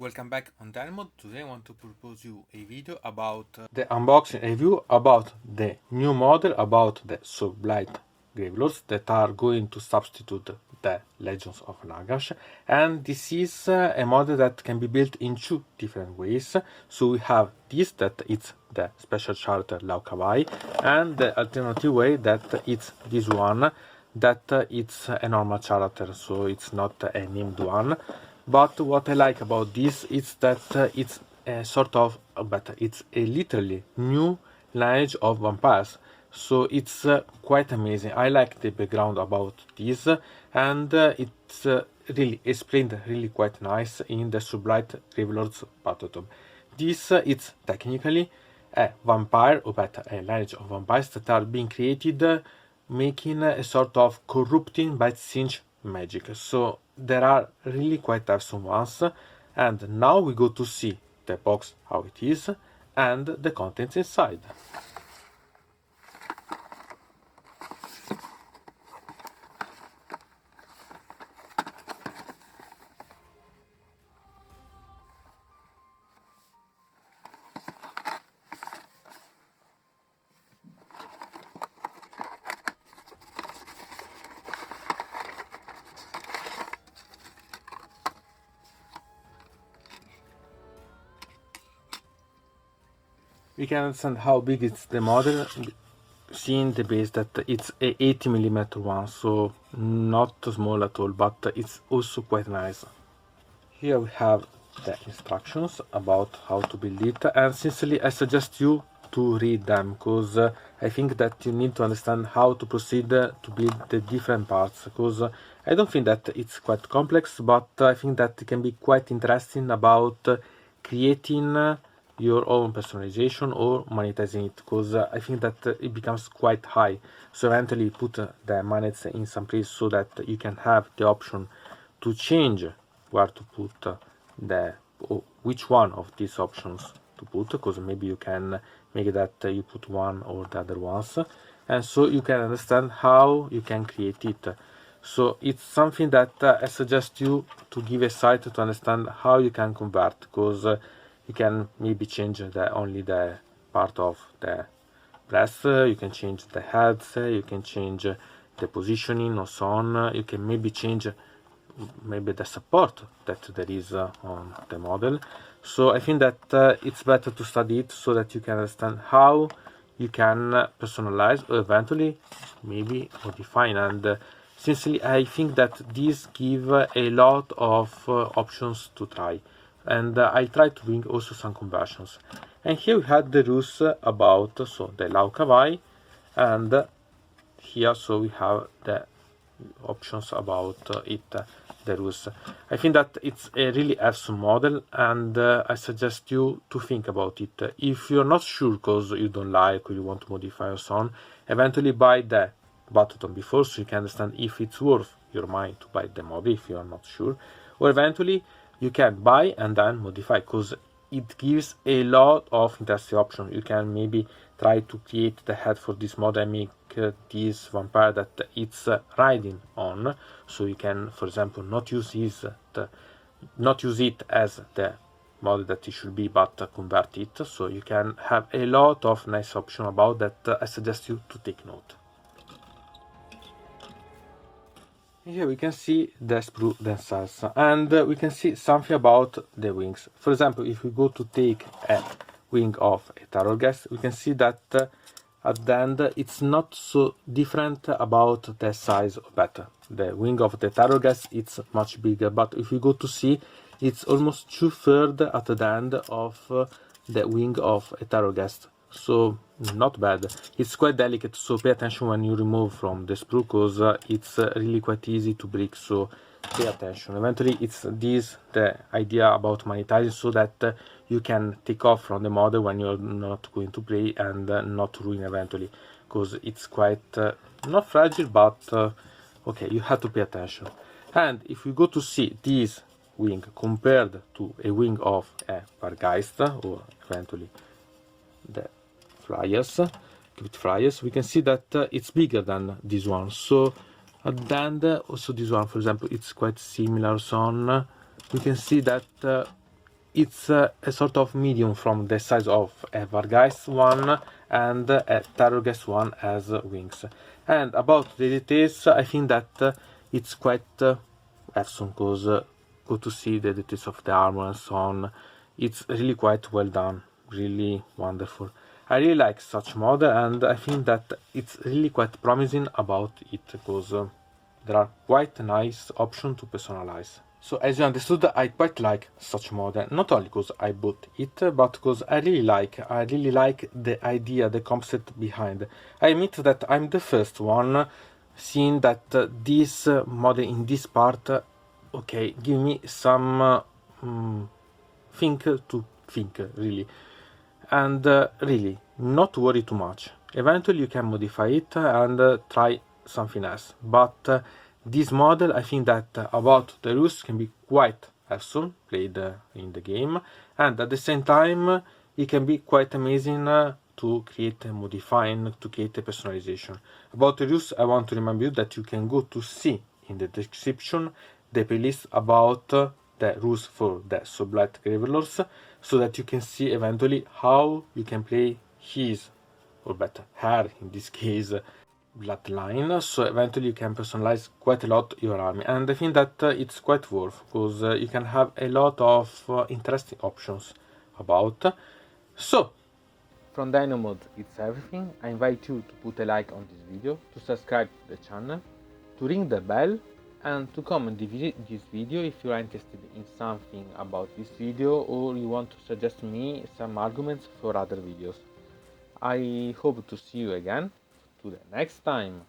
Welcome back on Dynamod. Today I want to propose you a video about the unboxing review about the new model about the Soulblight Gravelords that are going to substitute the Legends of Nagash, and this is a model that can be built in two different ways. So we have this, that it's the special charter Lauka Vai, and the alternative way that it's this one, that it's a normal charter, so it's not a named one. But what I like about this is that it's a sort of better. It's a literally new lineage of vampires. So it's quite amazing. I like the background about this, and it's really explained really quite nice in the Soulblight Gravelords Battletome. This it's technically a vampire, or better, a lineage of vampires that are being created, making a sort of corrupting by singe magic. So there are really quite awesome ones, and now we go to see the box, how it is, and the contents inside. We can understand how big is the model, seeing the base that it's a 80mm one, so not small at all, but it's also quite nice. Here we have the instructions about how to build it, and sincerely I suggest you to read them, because I think that you need to understand how to proceed to build the different parts, because I don't think that it's quite complex, but I think that it can be quite interesting about creating your own personalization or monetizing it, because I think that it becomes quite high. So eventually put the monies in some place so that you can have the option to change where to put which one of these options to put, because maybe you can make that you put one or the other ones, and so you can understand how you can create it. So it's something that I suggest you to give a sight to understand how you can convert, because you can maybe change only the part of the breast, you can change the heads, you can change the positioning or so on. You can maybe change maybe the support that there is on the model. So I think that it's better to study it so that you can understand how you can personalize or eventually maybe modify. And sincerely I think that these give a lot of options to try, and I try to bring also some conversions. And here we had the rules about the Lauka Vai, and here so we have the options about the rules. I think that it's a really awesome model, and I suggest you to think about it. If you're not sure because you don't like or you want to modify or so on, eventually buy the Battletome before, so you can understand if it's worth your mind to buy the model if you are not sure, or eventually you can buy and then modify, because it gives a lot of interesting options. You can maybe try to create the head for this model and make this vampire that it's riding on, so you can, for example, not use it as the model that it should be, but convert it. So you can have a lot of nice options about that. I suggest you to take note. Here we can see the sprue themselves, and we can see something about the wings. For example, if we go to take a wing of a Terrorghast, we can see that at the end it's not so different about the size of that. The wing of the Terrorghast it's much bigger, but if we go to see, it's almost 2/3 at the end of the wing of a Terrorghast. So not bad. It's quite delicate, so pay attention when you remove from the sprue, because it's really quite easy to break, so pay attention. Eventually it's the idea about monetizing, so that you can take off from the model when you're not going to play, and not ruin eventually, because it's quite not fragile, but okay, you have to pay attention. And if we go to see this wing compared to a wing of a Vargeist, or eventually the flyers, we can see that it's bigger than this one. So at the end, also this one, for example, it's quite similar. So on, we can see that it's a sort of medium from the size of a Vargeist one and a Terrorgeist one as wings. And about the details, I think that it's quite awesome, because good to see the details of the armor and so on. It's really quite well done, really wonderful. I really like such model, and I think that it's really quite promising about it, because there are quite nice options to personalize. So as you understood, I quite like such model, not only because I bought it, but because I really like the idea, the concept behind. I admit that I'm the first one seeing that this model in this part, okay, give me some thing to think, really. And really, not worry too much. Eventually you can modify it and try something else. But this model, I think that about the rules can be quite awesome played in the game, and at the same time it can be quite amazing to create a modifying, to create a personalization. About the rules, I want to remind you that you can go to see in the description the playlist about the rules for the Soulblight Gravelords, so that you can see eventually how you can play his, or better, her in this case, bloodline. So eventually you can personalize quite a lot your army, and I think that it's quite worth, because you can have a lot of interesting options about. So from Dino Mode, it's everything. I invite you to put a like on this video, to subscribe to the channel, to ring the bell, and to comment this video if you are interested in something about this video, or you want to suggest me some arguments for other videos. I hope to see you again to the next time.